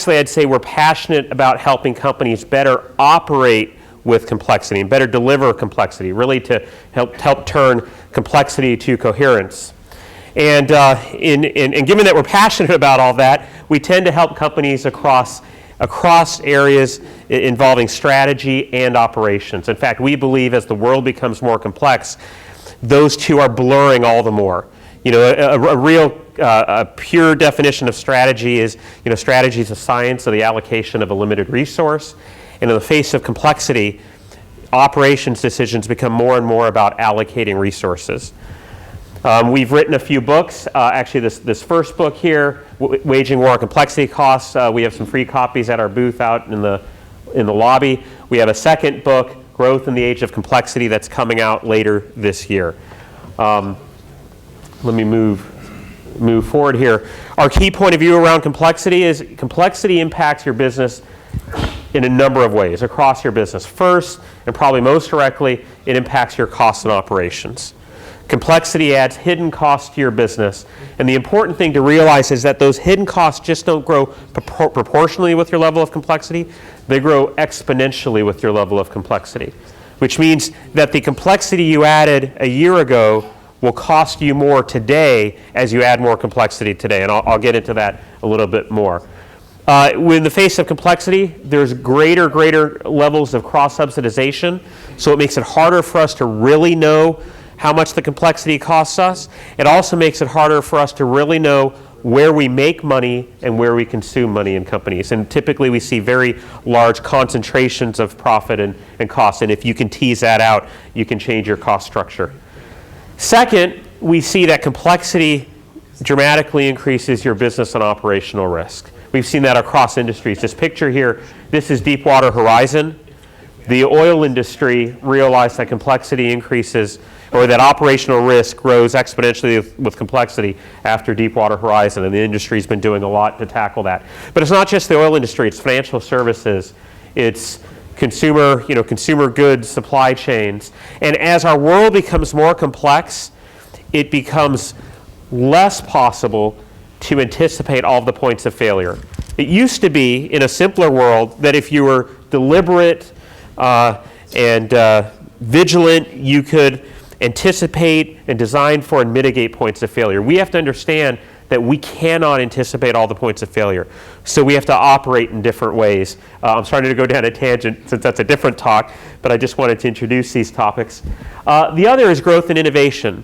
lastly, I'd say we're passionate about helping companies better operate with complexity and better deliver complexity, really to help turn complexity to coherence. And given that we're passionate about all that, we tend to help companies across areas involving strategy and operations. In fact, we believe as the world becomes more complex, those two are blurring all the more. You know, a real pure definition of strategy is, strategy is a science of the allocation of a limited resource. And in the face of complexity, operations decisions become more and more about allocating resources. We've written a few books. Actually, this first book here, Waging War on Complexity Costs, we have some free copies at our booth out in the lobby. We have a second book, Growth in the Age of Complexity, that's coming out later this year. Let me move forward here. Our key point of view around complexity is complexity impacts your business in a number of ways across your business. First, and probably most directly, it impacts your costs and operations. Complexity adds hidden costs to your business, and the important thing to realize is that those hidden costs just don't grow proportionally with your level of complexity, they grow exponentially with your level of complexity, which means that the complexity you added a year ago will cost you more today as you add more complexity today, and I'll get into that a little bit more. In the face of complexity, there's greater levels of cross-subsidization, so it makes it harder for us to really know how much the complexity costs us. It also makes it harder for us to really know where we make money and where we consume money in companies. And typically we see very large concentrations of profit and cost, and if you can tease that out, you can change your cost structure. Second, we see that complexity dramatically increases your business and operational risk. We've seen that across industries. This picture here, this is Deepwater Horizon. The oil industry realized that complexity increases, or that operational risk grows exponentially with complexity after Deepwater Horizon, and the industry's been doing a lot to tackle that. But it's not just the oil industry, it's financial services, it's consumer goods, supply chains. And as our world becomes more complex, it becomes less possible to anticipate all of the points of failure. It used to be, in a simpler world, that if you were deliberate and vigilant, you could anticipate and design for and mitigate points of failure. We have to understand that we cannot anticipate all the points of failure. So we have to operate in different ways. I'm starting to go down a tangent since that's a different talk, but I just wanted to introduce these topics. The other is growth and innovation.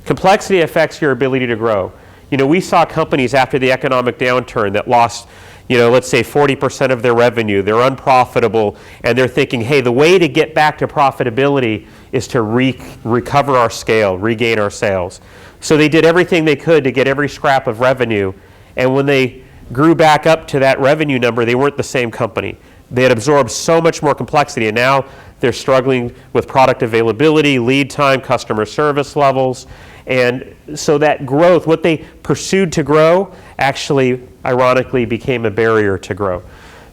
Complexity affects your ability to grow. We saw companies after the economic downturn that lost, let's say 40% of their revenue. They're unprofitable, and they're thinking, hey, the way to get back to profitability is to recover our scale, regain our sales. So they did everything they could to get every scrap of revenue, and when they grew back up to that revenue number, they weren't the same company. They had absorbed so much more complexity, and now they're struggling with product availability, lead time, customer service levels. And so that growth, what they pursued to grow, actually, ironically, became a barrier to grow.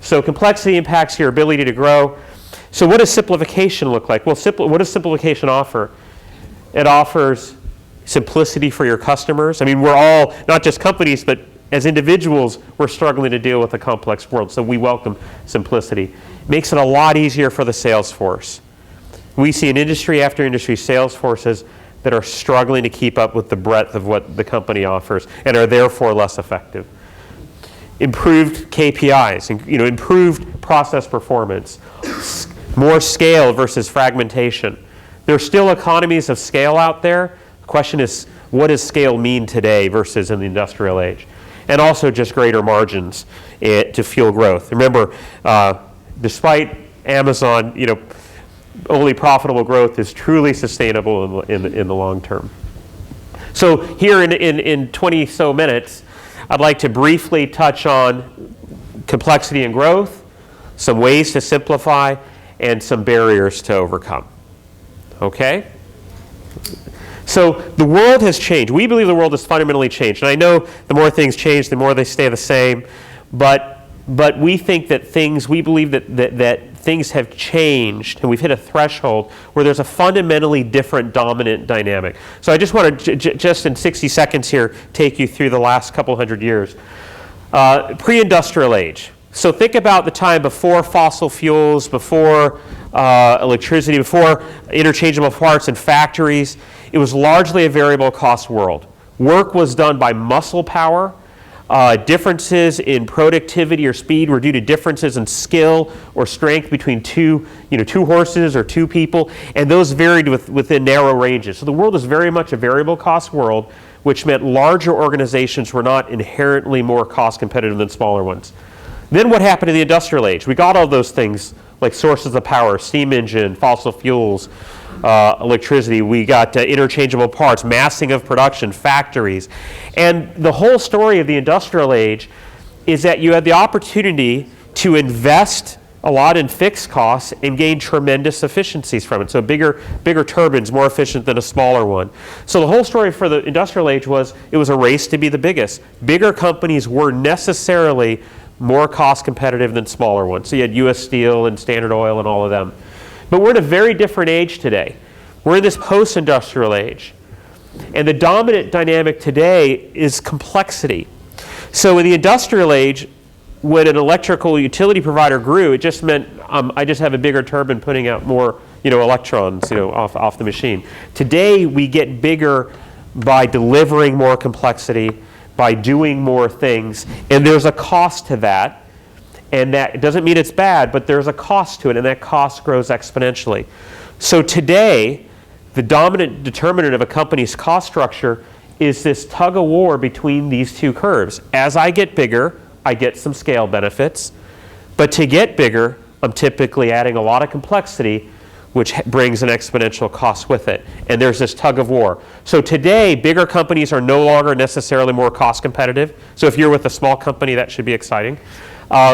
So complexity impacts your ability to grow. So what does simplification look like? Well, what does simplification offer? It offers simplicity for your customers. I mean, we're all, not just companies, but as individuals, we're struggling to deal with a complex world, so we welcome simplicity. It makes it a lot easier for the sales force. We see in industry after industry sales forces that are struggling to keep up with the breadth of what the company offers and are therefore less effective. Improved KPIs, improved process performance, more scale versus fragmentation. There are still economies of scale out there. The question is, what does scale mean today versus in the industrial age? And also just greater margins to fuel growth. Remember, despite Amazon, only profitable growth is truly sustainable in the long term. So here in 20 so minutes, I'd like to briefly touch on complexity and growth, some ways to simplify, and some barriers to overcome. Okay? So the world has changed. We believe the world has fundamentally changed. And I know the more things change, the more they stay the same. But we think that we believe that things have changed, and we've hit a threshold where there's a fundamentally different dominant dynamic. So I just want to, just in 60 seconds here, take you through the last couple hundred years. Pre-industrial age. So think about the time before fossil fuels, before electricity, before interchangeable parts in factories. It was largely a variable cost world. Work was done by muscle power. Differences in productivity or speed were due to differences in skill or strength between two horses or two people, and those varied within narrow ranges. So the world is very much a variable cost world, which meant larger organizations were not inherently more cost competitive than smaller ones. Then what happened in the industrial age? We got all those things like sources of power, steam engine, fossil fuels, electricity. We got interchangeable parts, massing of production, factories. And the whole story of the industrial age is that you had the opportunity to invest a lot in fixed costs and gain tremendous efficiencies from it. So bigger turbines, more efficient than a smaller one. So the whole story for the industrial age was it was a race to be the biggest. Bigger companies were necessarily more cost competitive than smaller ones. So you had US Steel and Standard Oil and all of them. But we're in a very different age today. We're in this post-industrial age. And the dominant dynamic today is complexity. So in the industrial age, when an electrical utility provider grew, it just meant I just have a bigger turbine putting out more electrons off the machine. Today, we get bigger by delivering more complexity, by doing more things, and there's a cost to that. And that doesn't mean it's bad, but there's a cost to it, and that cost grows exponentially. So today, the dominant determinant of a company's cost structure is this tug of war between these two curves. As I get bigger, I get some scale benefits, but to get bigger, I'm typically adding a lot of complexity, which brings an exponential cost with it. And there's this tug of war. So today, bigger companies are no longer necessarily more cost competitive. So if you're with a small company, that should be exciting.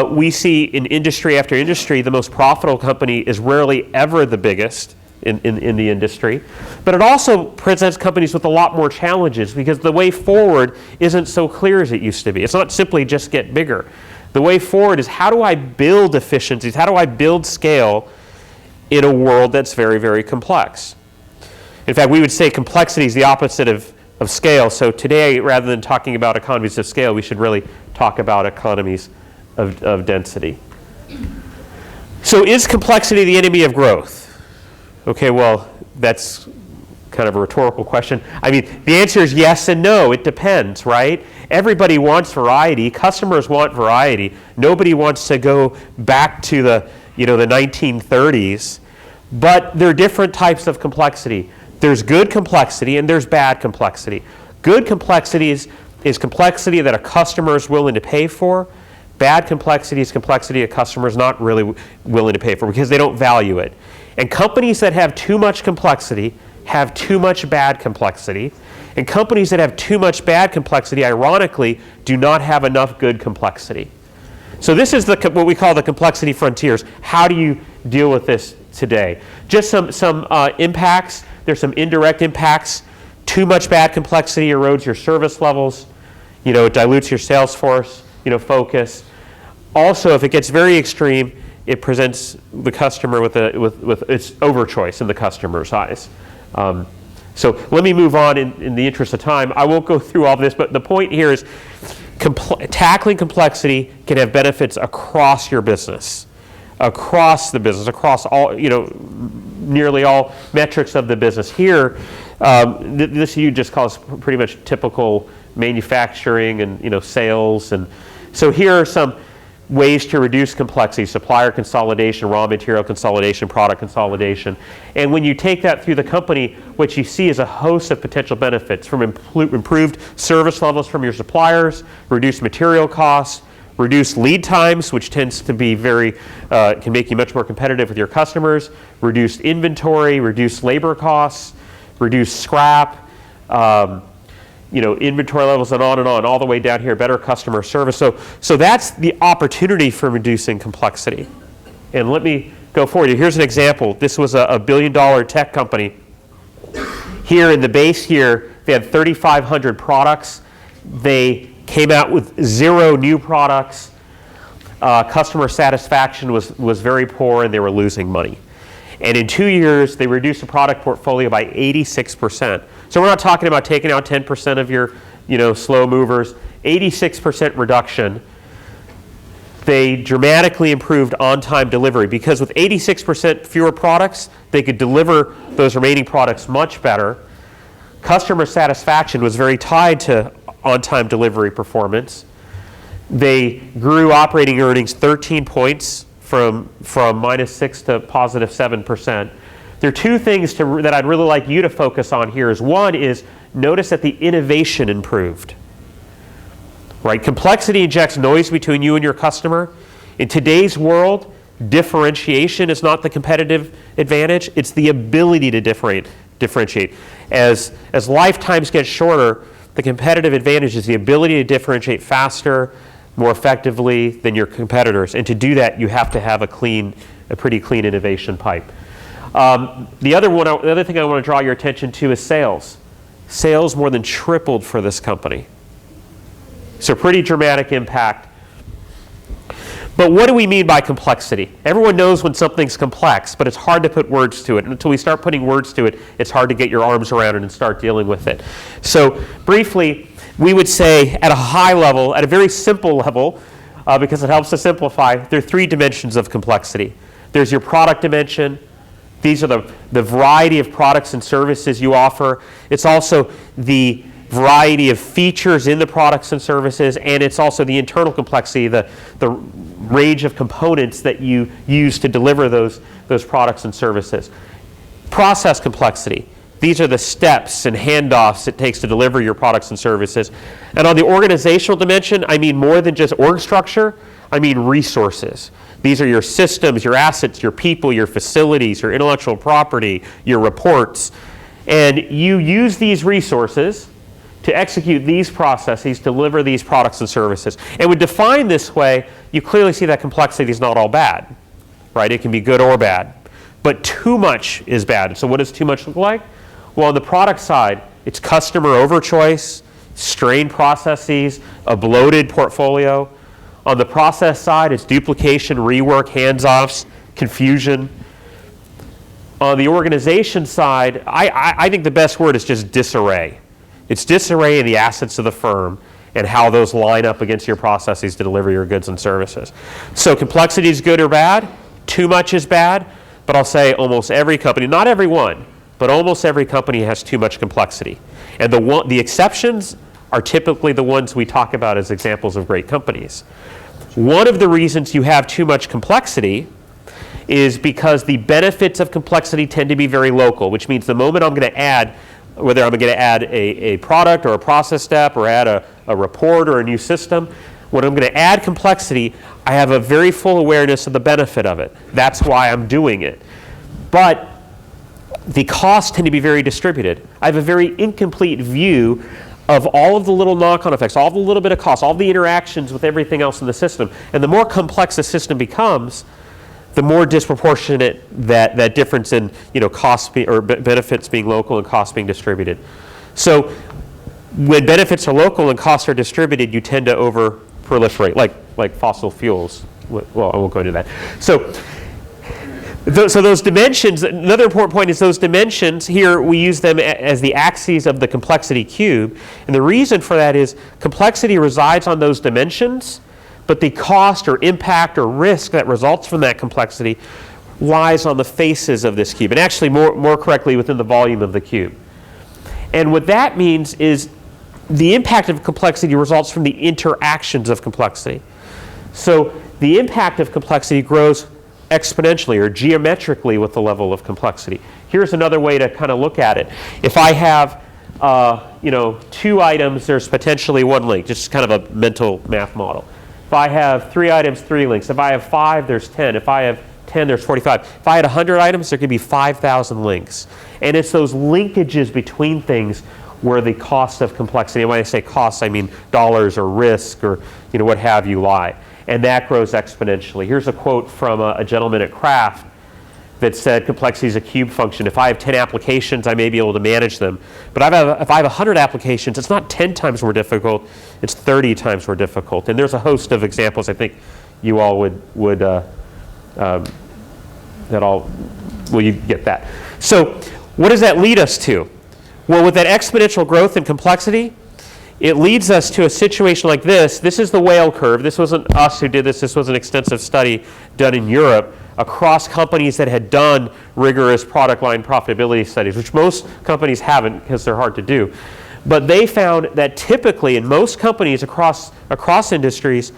We see in industry after industry, the most profitable company is rarely ever the biggest in the industry. But it also presents companies with a lot more challenges because the way forward isn't so clear as it used to be. It's not simply just get bigger. The way forward is how do I build efficiencies? How do I build scale in a world that's very, very complex? In fact, we would say complexity is the opposite of scale. So today, rather than talking about economies of scale, we should really talk about economies of density. So is complexity the enemy of growth? Okay, well, that's kind of a rhetorical question. I mean, the answer is yes and no. It depends, right? Everybody wants variety. Customers want variety. Nobody wants to go back to the 1930s. But there are different types of complexity. There's good complexity and there's bad complexity. Good complexity is complexity that a customer is willing to pay for. Bad complexity is complexity a customer is not really willing to pay for because they don't value it. And companies that have too much complexity have too much bad complexity. And companies that have too much bad complexity, ironically, do not have enough good complexity. So this is what we call the complexity frontiers. How do you deal with this today? Just some impacts. There's some indirect impacts. Too much bad complexity erodes your service levels. It dilutes your sales force, focus. Also, if it gets very extreme, it presents the customer with its overchoice in the customer's eyes. So let me move on in the interest of time. I won't go through all of this, but the point here is tackling complexity can have benefits across your business, across all, nearly all metrics of the business. Here, this you just call pretty much typical manufacturing and sales. And so here are some ways to reduce complexity: supplier consolidation, raw material consolidation, product consolidation. And when you take that through the company, what you see is a host of potential benefits from improved service levels from your suppliers, reduced material costs, reduced lead times, which tends to be can make you much more competitive with your customers, reduced inventory, reduced labor costs, reduced scrap, inventory levels and on, all the way down here, better customer service. So that's the opportunity for reducing complexity. And let me go forward. Here's an example. This was a $1 billion tech company. Here in the base here, they had 3,500 products. They came out with 0 new products. Customer satisfaction was very poor, and they were losing money. And in 2 years, they reduced the product portfolio by 86%. So we're not talking about taking out 10% of your slow movers. 86% reduction. They dramatically improved on-time delivery because with 86% fewer products, they could deliver those remaining products much better. Customer satisfaction was very tied to on-time delivery performance. They grew operating earnings 13 points from -6 to +7%. There are two things that I'd really like you to focus on here. One is notice that the innovation improved. Right? Complexity injects noise between you and your customer. In today's world, differentiation is not the competitive advantage, it's the ability to differentiate. As lifetimes get shorter, the competitive advantage is the ability to differentiate faster, more effectively than your competitors. And to do that, you have to have a pretty clean innovation pipe. The other thing I want to draw your attention to is sales. Sales more than tripled for this company. So pretty dramatic impact. But what do we mean by complexity? Everyone knows when something's complex, but it's hard to put words to it. And until we start putting words to it, it's hard to get your arms around it and start dealing with it. So briefly, we would say at a high level, at a very simple level, because it helps to simplify, there are three dimensions of complexity. There's your product dimension. These are the variety of products and services you offer. It's also the variety of features in the products and services, and it's also the internal complexity, the range of components that you use to deliver those products and services. Process complexity. These are the steps and handoffs it takes to deliver your products and services. And on the organizational dimension, I mean more than just org structure, I mean resources. These are your systems, your assets, your people, your facilities, your intellectual property, your reports. And you use these resources to execute these processes, deliver these products and services. And when defined this way, you clearly see that complexity is not all bad, right? It can be good or bad. But too much is bad. So what does too much look like? Well, on the product side, it's customer overchoice, strained processes, a bloated portfolio. On the process side, it's duplication, rework, hands-offs, confusion. On the organization side, I think the best word is just disarray. It's disarray in the assets of the firm and how those line up against your processes to deliver your goods and services. So complexity is good or bad. Too much is bad. But I'll say almost every company, not every one, but almost every company has too much complexity. And the exceptions are typically the ones we talk about as examples of great companies. One of the reasons you have too much complexity is because the benefits of complexity tend to be very local, which means the moment I'm going to add, whether I'm going to add a product or a process step or add a report or a new system, when I'm going to add complexity, I have a very full awareness of the benefit of it. That's why I'm doing it. But the costs tend to be very distributed. I have a very incomplete view of all of the little knock-on effects, all of the little bit of costs, all the interactions with everything else in the system. And the more complex the system becomes, the more disproportionate that difference in costs or benefits being local and costs being distributed. So when benefits are local and costs are distributed, you tend to over-proliferate, like fossil fuels. Well, I won't go into that. So those dimensions, another important point is those dimensions, here we use them as the axes of the complexity cube. And the reason for that is complexity resides on those dimensions, but the cost or impact or risk that results from that complexity lies on the faces of this cube, and actually more correctly within the volume of the cube. And what that means is the impact of complexity results from the interactions of complexity. So the impact of complexity grows exponentially or geometrically with the level of complexity. Here's another way to kind of look at it. If I have 2 items, there's potentially 1 link, just kind of a mental math model. If I have 3 items, 3 links. If I have 5, there's 10. If I have 10, there's 45. If I had 100 items, there could be 5,000 links. And it's those linkages between things where the cost of complexity, and when I say costs, I mean dollars or risk or what have you lie. And that grows exponentially. Here's a quote from a gentleman at Kraft that said complexity is a cube function. If I have 10 applications, I may be able to manage them. But if I have 100 applications, it's not 10 times more difficult, it's 30 times more difficult. And there's a host of examples I think you all would you get that. So what does that lead us to? Well, with that exponential growth in complexity, it leads us to a situation like this. This is the whale curve. This wasn't us who did this. This was an extensive study done in Europe across companies that had done rigorous product line profitability studies, which most companies haven't because they're hard to do. But they found that typically in most companies across industries,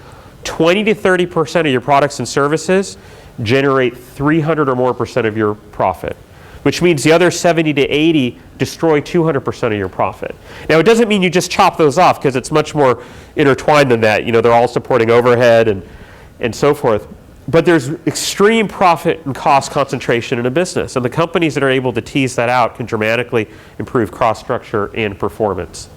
20 to 30% of your products and services generate 300 or more percent of your profit, which means the other 70 to 80 destroy 200% of your profit. Now, it doesn't mean you just chop those off, because it's much more intertwined than that. You know, they're all supporting overhead and so forth. But there's extreme profit and cost concentration in a business, and the companies that are able to tease that out can dramatically improve cost structure and performance.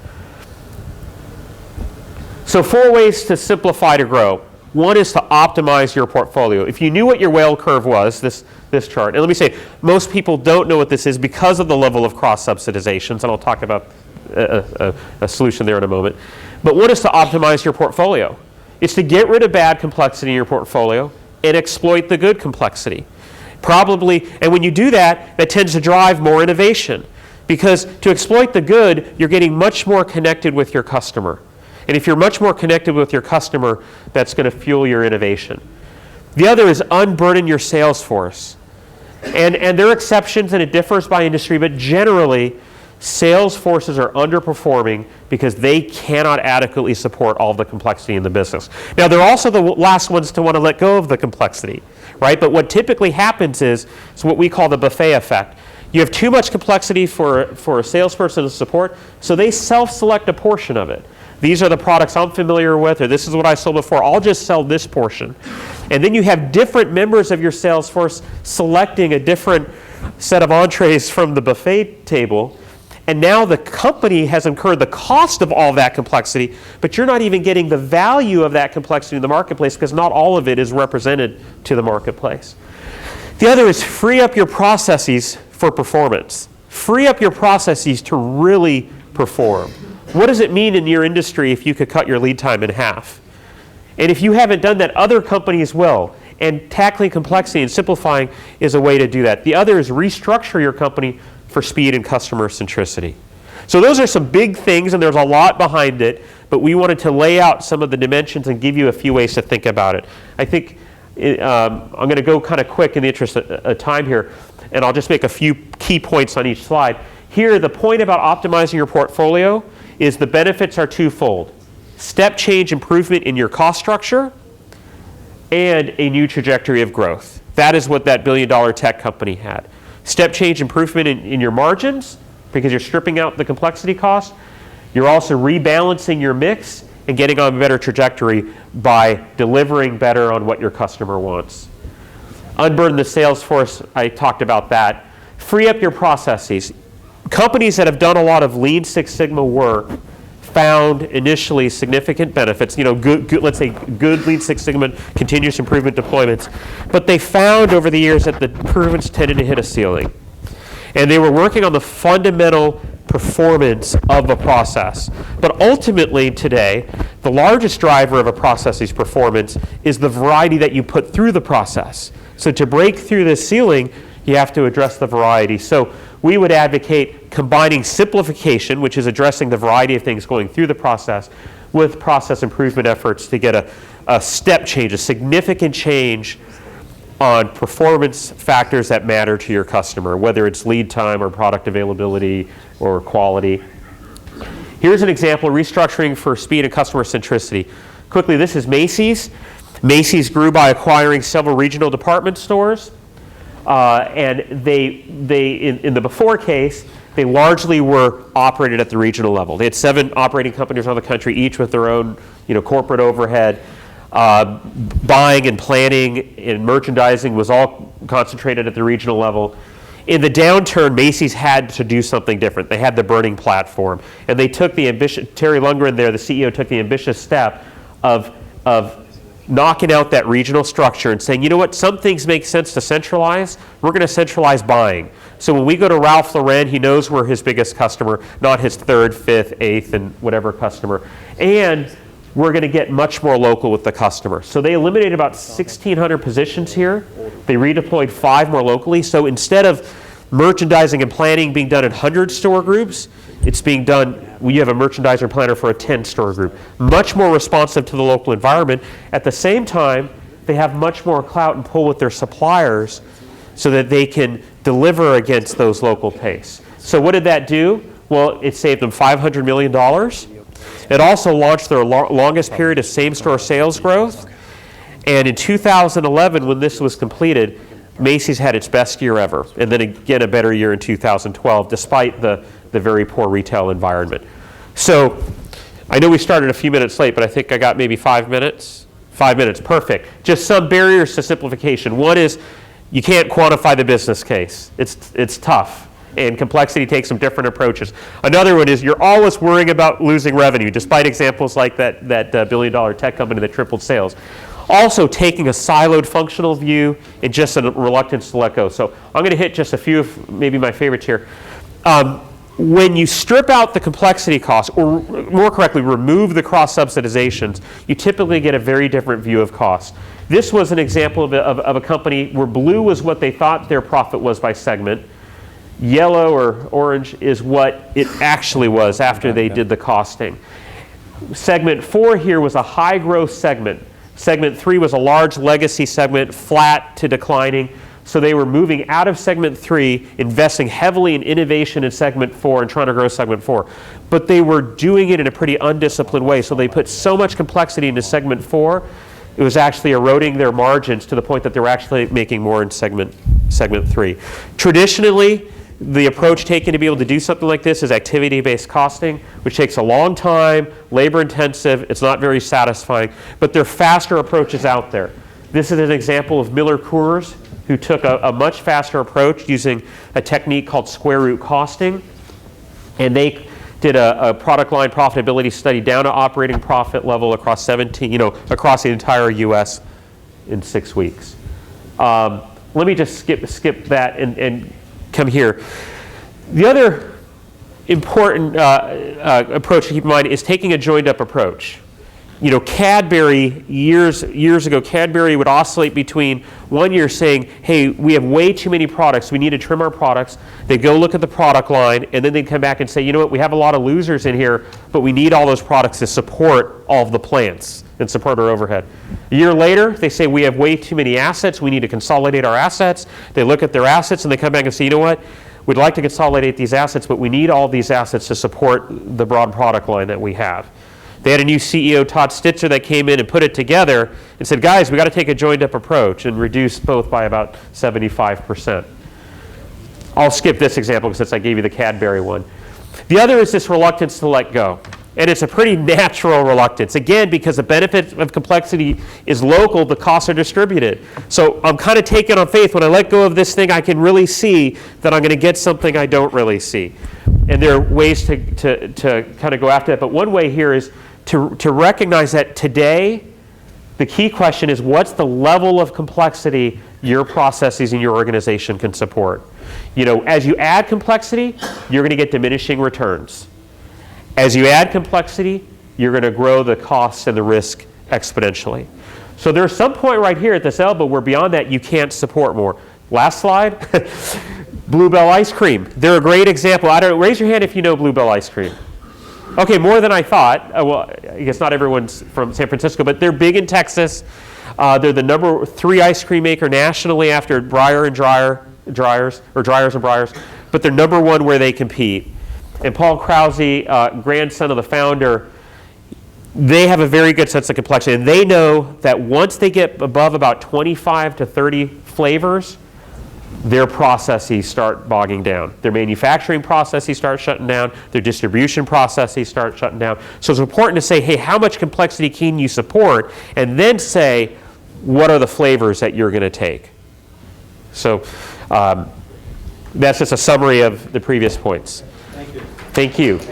So 4 ways to simplify to grow. One is to optimize your portfolio. If you knew what your whale curve was, this chart, and let me say, most people don't know what this is because of the level of cross-subsidizations, and I'll talk about a solution there in a moment. But one is to optimize your portfolio. It's to get rid of bad complexity in your portfolio and exploit the good complexity. Probably, and when you do that, that tends to drive more innovation, because to exploit the good, you're getting much more connected with your customer. And if you're much more connected with your customer, that's going to fuel your innovation. The other is unburden your sales force. And there are exceptions, and it differs by industry, but generally, sales forces are underperforming because they cannot adequately support all of the complexity in the business. Now, they're also the last ones to want to let go of the complexity, right? But what typically happens is what we call the buffet effect. You have too much complexity for a salesperson to support, so they self-select a portion of it. These are the products I'm familiar with, or this is what I sold before. I'll just sell this portion. And then you have different members of your sales force selecting a different set of entrees from the buffet table. And now the company has incurred the cost of all that complexity, but you're not even getting the value of that complexity in the marketplace, because not all of it is represented to the marketplace. The other is free up your processes for performance. Free up your processes to really perform. What does it mean in your industry if you could cut your lead time in half? And if you haven't done that, other companies will. And tackling complexity and simplifying is a way to do that. The other is restructure your company for speed and customer centricity. So those are some big things, and there's a lot behind it, but we wanted to lay out some of the dimensions and give you a few ways to think about it. I think I'm going to go kind of quick in the interest of time here, and I'll just make a few key points on each slide. Here, the point about optimizing your portfolio is the benefits are twofold. Step change improvement in your cost structure and a new trajectory of growth. That is what that billion-dollar tech company had. Step change improvement in your margins, because you're stripping out the complexity cost. You're also rebalancing your mix and getting on a better trajectory by delivering better on what your customer wants. Unburden the sales force, I talked about that. Free up your processes. Companies that have done a lot of Lean Six Sigma work found initially significant benefits, let's say good Lean Six Sigma continuous improvement deployments, but they found over the years that the improvements tended to hit a ceiling. And they were working on the fundamental performance of a process. But ultimately today, the largest driver of a process's performance is the variety that you put through the process. So to break through this ceiling, you have to address the variety. So we would advocate combining simplification, which is addressing the variety of things going through the process, with process improvement efforts to get a step change, a significant change on performance factors that matter to your customer, whether it's lead time or product availability or quality. Here's an example, restructuring for speed and customer centricity. Quickly, this is Macy's. Macy's grew by acquiring several regional department stores. And they in the before case, they largely were operated at the regional level. They had 7 operating companies around the country, each with their own corporate overhead. Buying and planning and merchandising was all concentrated at the regional level. In the downturn, Macy's had to do something different. They had the burning platform. And they took the ambitious, Terry Lundgren there, the CEO, took the ambitious step of knocking out that regional structure and saying, you know what, some things make sense to centralize. We're going to centralize buying. So when we go to Ralph Lauren, he knows we're his biggest customer, not his 3rd, 5th, 8th, and whatever customer. And we're going to get much more local with the customer. So they eliminated about 1,600 positions here. They redeployed 5 more locally. So instead of merchandising and planning being done in 100 store groups, it's being done you have a merchandiser planner for a 10-store group. Much more responsive to the local environment. At the same time, they have much more clout and pull with their suppliers so that they can deliver against those local tastes. So what did that do? Well, it saved them $500 million. It also launched their longest period of same-store sales growth. And in 2011, when this was completed, Macy's had its best year ever. And then again, a better year in 2012, despite the very poor retail environment. So I know we started a few minutes late, but I think I got maybe 5 minutes. 5 minutes, perfect. Just some barriers to simplification. One is you can't quantify the business case. It's tough. And complexity takes some different approaches. Another one is you're always worrying about losing revenue, despite examples like that billion-dollar tech company that tripled sales. Also taking a siloed functional view and just a reluctance to let go. So I'm going to hit just a few of maybe my favorites here. When you strip out the complexity costs, or more correctly, remove the cross-subsidizations, you typically get a very different view of cost. This was an example of a company where blue was what they thought their profit was by segment. Yellow or orange is what it actually was after they did the costing. Segment 4 here was a high growth segment. Segment 3 was a large legacy segment, flat to declining. So they were moving out of segment 3, investing heavily in innovation in segment 4 and trying to grow segment 4. But they were doing it in a pretty undisciplined way. So they put so much complexity into segment 4, it was actually eroding their margins to the point that they were actually making more in segment 3. Traditionally, the approach taken to be able to do something like this is activity-based costing, which takes a long time, labor-intensive, it's not very satisfying, but there are faster approaches out there. This is an example of Miller Coors, who took a much faster approach using a technique called square root costing, and they did a product line profitability study down to operating profit level across across the entire U.S. in 6 weeks. Let me just skip that and come here. The other important approach to keep in mind is taking a joined-up approach. Cadbury, years ago, Cadbury would oscillate between 1 year saying, hey, we have way too many products, we need to trim our products. They'd go look at the product line, and then they'd come back and say, you know what, we have a lot of losers in here, but we need all those products to support all of the plants and support our overhead. A year later, they say, we have way too many assets, we need to consolidate our assets. They look at their assets, and they come back and say, you know what, we'd like to consolidate these assets, but we need all these assets to support the broad product line that we have. They had a new CEO, Todd Stitzer, that came in and put it together and said, guys, we got to take a joined-up approach and reduce both by about 75%. I'll skip this example since I gave you the Cadbury one. The other is this reluctance to let go. And it's a pretty natural reluctance. Again, because the benefit of complexity is local, the costs are distributed. So I'm kind of taking on faith, when I let go of this thing, I can really see that I'm going to get something I don't really see. And there are ways to kind of go after that. But one way here is to recognize that today, the key question is, what's the level of complexity your processes in your organization can support? As you add complexity, you're going to get diminishing returns. As you add complexity, you're going to grow the costs and the risk exponentially. So there's some point right here at this elbow where beyond that you can't support more. Last slide. Bluebell ice cream. They're a great example. Raise your hand if you know Bluebell ice cream. Okay, more than I thought. Well, I guess not everyone's from San Francisco, but they're big in Texas. They're the number 3 ice cream maker nationally after Dryers and Bryars, but they're number 1 where they compete. And Paul Krause, grandson of the founder, they have a very good sense of complexity. And they know that once they get above about 25 to 30 flavors, their processes start bogging down. Their manufacturing processes start shutting down. Their distribution processes start shutting down. So it's important to say, hey, how much complexity can you support? And then say, what are the flavors that you're going to take? So that's just a summary of the previous points. Thank you. Thank you. Let's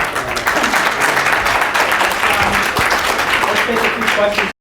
take a few questions